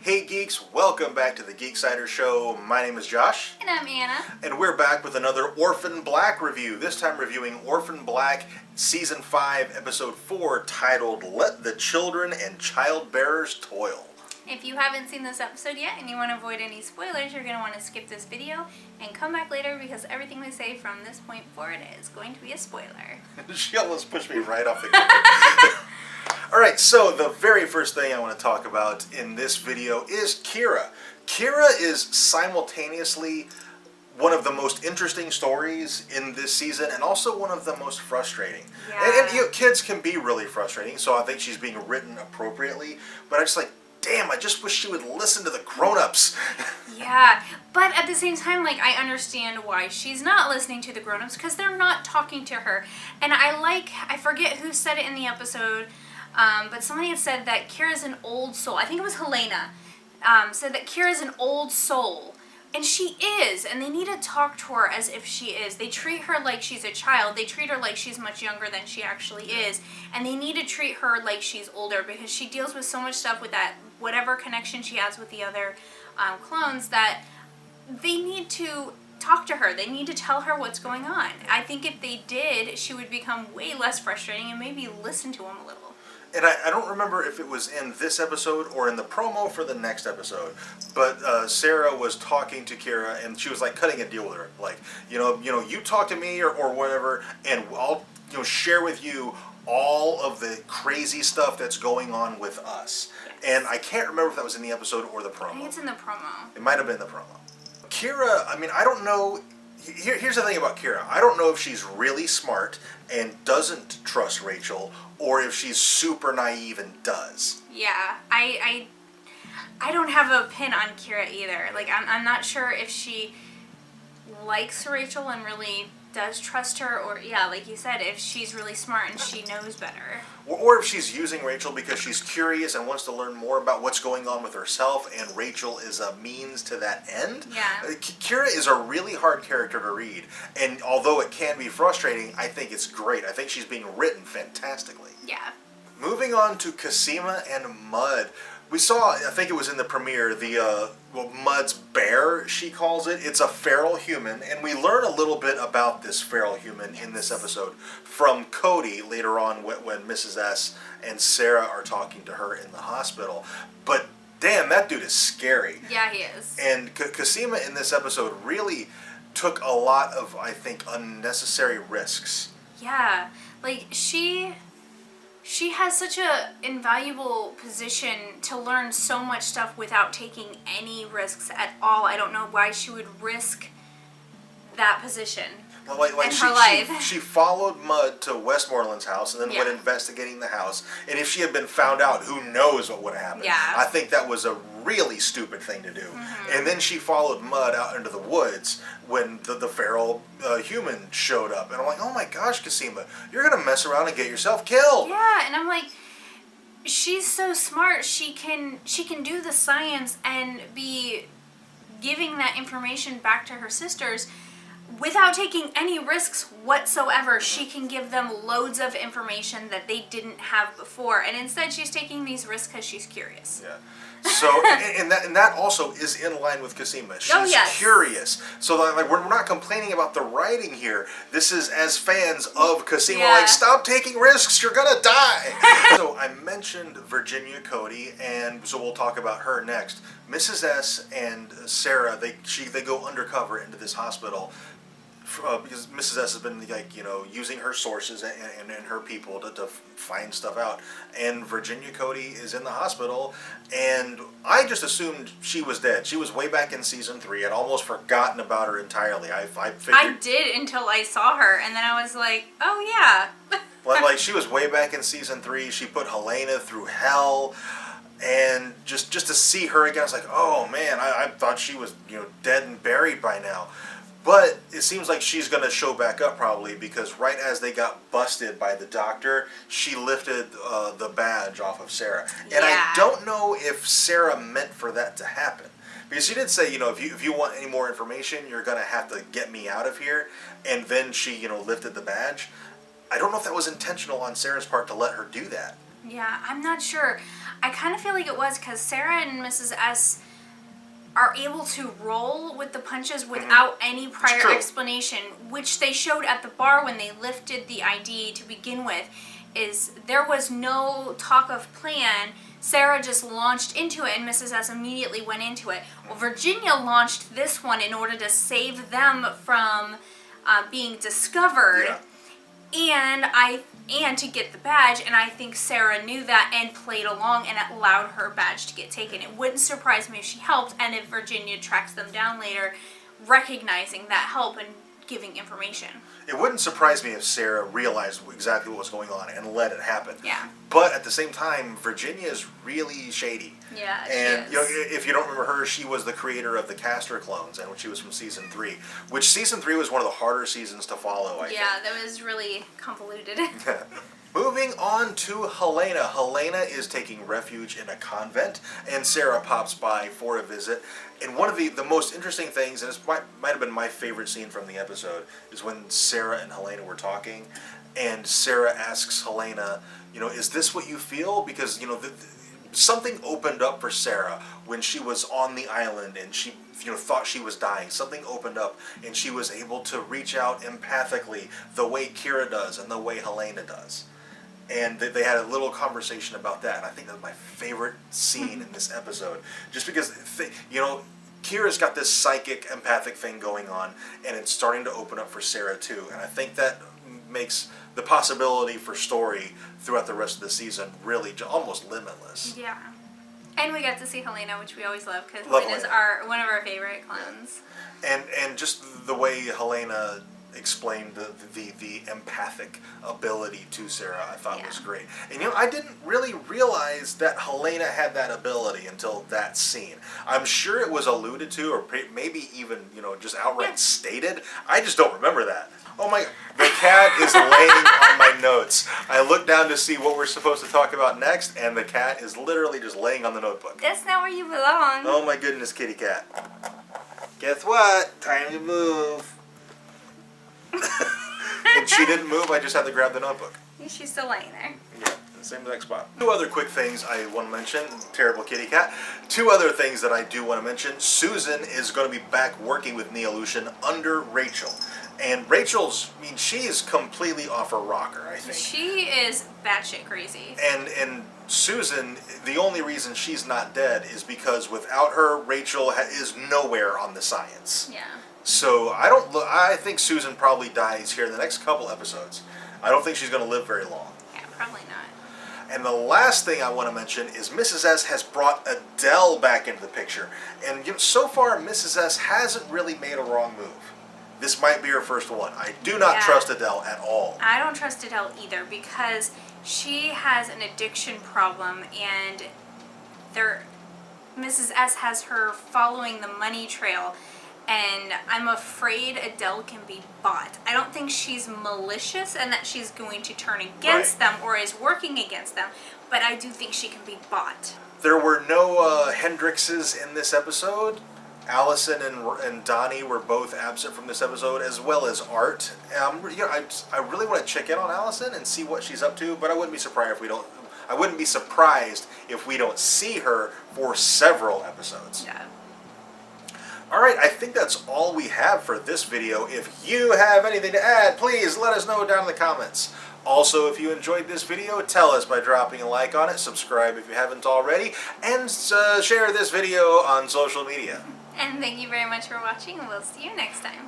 Hey Geeks, welcome back to the Geeksider Show. My name is Josh. And I'm Anna. And we're back with another Orphan Black review. This time reviewing Orphan Black Season 5, Episode 4, titled Let the Children and Childbearers Toil. If you haven't seen this episode yet and you want to avoid any spoilers, you're going to want to skip this video and come back later because everything we say from this point forward is going to be a spoiler. She almost pushed me right off the cliff. Alright, so the very first thing I want to talk about in this video is Kira. Kira is simultaneously one of the most interesting stories in this season and also one of the most frustrating. Yeah. And you know, kids can be really frustrating, so I think she's being written appropriately, but I just like, damn, I just wish she would listen to the grown-ups. Yeah, but at the same time, like, I understand why she's not listening to the grown-ups because they're not talking to her. And I forget who said it in the episode, but somebody had said that Kira's an old soul. I think it was Helena. Said that Kira's an old soul. And she is, and they need to talk to her as if she is. They treat her like she's a child. They treat her like she's much younger than she actually is. And they need to treat her like she's older because she deals with so much stuff with that, whatever connection she has with the other clones, that they need to talk to her. They need to tell her what's going on. I think if they did, she would become way less frustrating and maybe listen to them a little. And I don't remember if it was in this episode or in the promo for the next episode, but Sarah was talking to Kira and she was like cutting a deal with her, like, you know, you talk to me or whatever, and I'll share with you all of the crazy stuff that's going on with us. Yes. And I can't remember if that was in the episode or the promo. I think it's in the promo. It might have been the promo. Kira, I mean, I don't know. Here's the thing about Kira. I don't know if she's really smart and doesn't trust Rachel, or if she's super naive and does. Yeah, I don't have a pin on Kira either. Like, I'm not sure if she likes Rachel and really does trust her, or, yeah, like you said, if she's really smart and she knows better. Or if she's using Rachel because she's curious and wants to learn more about what's going on with herself, and Rachel is a means to that end. Yeah. Kira is a really hard character to read, and although it can be frustrating, I think it's great. I think she's being written fantastically. Yeah. Moving on to Cosima and Mud. We saw, I think it was in the premiere, the Mud's bear, she calls it. It's a feral human, and we learn a little bit about this feral human in this episode from Cody later on when Mrs. S and Sarah are talking to her in the hospital. But damn, that dude is scary. Yeah, he is. And Cosima in this episode really took a lot of, I think, unnecessary risks. Yeah, like, she has such a invaluable position to learn so much stuff without taking any risks at all. I don't know why she would risk that position in her life. She followed Mud to Westmoreland's house and then went investigating the house. And if she had been found out, who knows what would have happened. Yeah. I think that was a really stupid thing to do. Mm-hmm. And then she followed Mud out into the woods when the feral human showed up. And I'm like, oh my gosh, Cosima, you're going to mess around and get yourself killed. Yeah, and I'm like, she's so smart. She can do the science and be giving that information back to her sisters without taking any risks whatsoever. She can give them loads of information that they didn't have before, and instead she's taking these risks because she's curious. Yeah. So, and that also is in line with Cosima. She's curious. So, like, we're not complaining about the writing here. This is as fans of Cosima, like, stop taking risks, you're gonna die. So, I mentioned Virginia Cody, and so we'll talk about her next. Mrs. S and Sarah, they go undercover into this hospital. Because Mrs. S has been, like, using her sources and her people to find stuff out. And Virginia Cody is in the hospital, and I just assumed she was dead. She was way back in season 3. I'd almost forgotten about her entirely. I figured... I did until I saw her, and then I was like, oh yeah. Well, like, she was way back in season 3. She put Helena through hell. And just to see her again, I was like, oh man, I thought she was dead and buried by now. But it seems like she's going to show back up probably because right as they got busted by the doctor, she lifted the badge off of Sarah. And I don't know if Sarah meant for that to happen. Because she did say, if you want any more information, you're going to have to get me out of here. And then she, lifted the badge. I don't know if that was intentional on Sarah's part to let her do that. Yeah, I'm not sure. I kind of feel like it was because Sarah and Mrs. S are able to roll with the punches without any prior explanation, which they showed at the bar when they lifted the ID to begin with. Is there was no talk of plan. Sarah just launched into it, and Mrs. S immediately went into it. Well, Virginia launched this one in order to save them from being discovered, and to get the badge. And I think Sarah knew that and played along and allowed her badge to get taken. It wouldn't surprise me if she helped, and if Virginia tracks them down later, recognizing that help and giving information. It wouldn't surprise me if Sarah realized exactly what was going on and let it happen. Yeah. But at the same time, Virginia is really shady. Yeah, and she is. If you don't remember her, she was the creator of the Castor clones, and when she was from season 3, which season 3 was one of the harder seasons to follow. I think. That was really convoluted. Moving on to Helena. Helena is taking refuge in a convent, and Sarah pops by for a visit. And one of the most interesting things, and it might have been my favorite scene from the episode, is when Sarah and Helena were talking, and Sarah asks Helena, is this what you feel? Because, something opened up for Sarah when she was on the island and she thought she was dying. Something opened up and she was able to reach out empathically the way Kira does and the way Helena does. And they had a little conversation about that. And I think that's my favorite scene in this episode. Just because, Kira's got this psychic, empathic thing going on, and it's starting to open up for Sarah too. And I think that makes the possibility for story throughout the rest of the season really almost limitless. Yeah. And we got to see Helena, which we always love, because Helena's one of our favorite clones. And just the way Helena explained the empathic ability to Sarah, I thought was great. And I didn't really realize that Helena had that ability until that scene. I'm sure it was alluded to, or maybe even just outright stated. I just don't remember that. Oh my, the cat is laying on my notes. I looked down to see what we're supposed to talk about next, and the cat is literally just laying on the notebook. That's not where you belong. Oh my goodness, kitty cat. Guess what? Time to move. And she didn't move, I just had to grab the notebook. She's still laying there. Yeah, the same exact spot. Two other quick things I want to mention. Terrible kitty cat. Two other things that I do want to mention. Susan is going to be back working with Neolution under Rachel. And she is completely off her rocker, I think. She is batshit crazy. And Susan, the only reason she's not dead is because without her, Rachel is nowhere on the science. Yeah. So I think Susan probably dies here in the next couple episodes. I don't think she's going to live very long. Yeah, probably not. And the last thing I want to mention is Mrs. S has brought Adele back into the picture. And so far, Mrs. S hasn't really made a wrong move. This might be her first one. I do not trust Adele at all. I don't trust Adele either because she has an addiction problem, and Mrs. S has her following the money trail, and I'm afraid Adele can be bought. I don't think she's malicious and that she's going to turn against them or is working against them, but I do think she can be bought. There were no Hendrixes in this episode. Allison and Donnie were both absent from this episode, as well as Art. I really want to check in on Allison and see what she's up to, but I wouldn't be surprised if we don't see her for several episodes. Yeah. All right, I think that's all we have for this video. If you have anything to add, please let us know down in the comments. Also, if you enjoyed this video, tell us by dropping a like on it, subscribe if you haven't already, and share this video on social media. And thank you very much for watching, and we'll see you next time.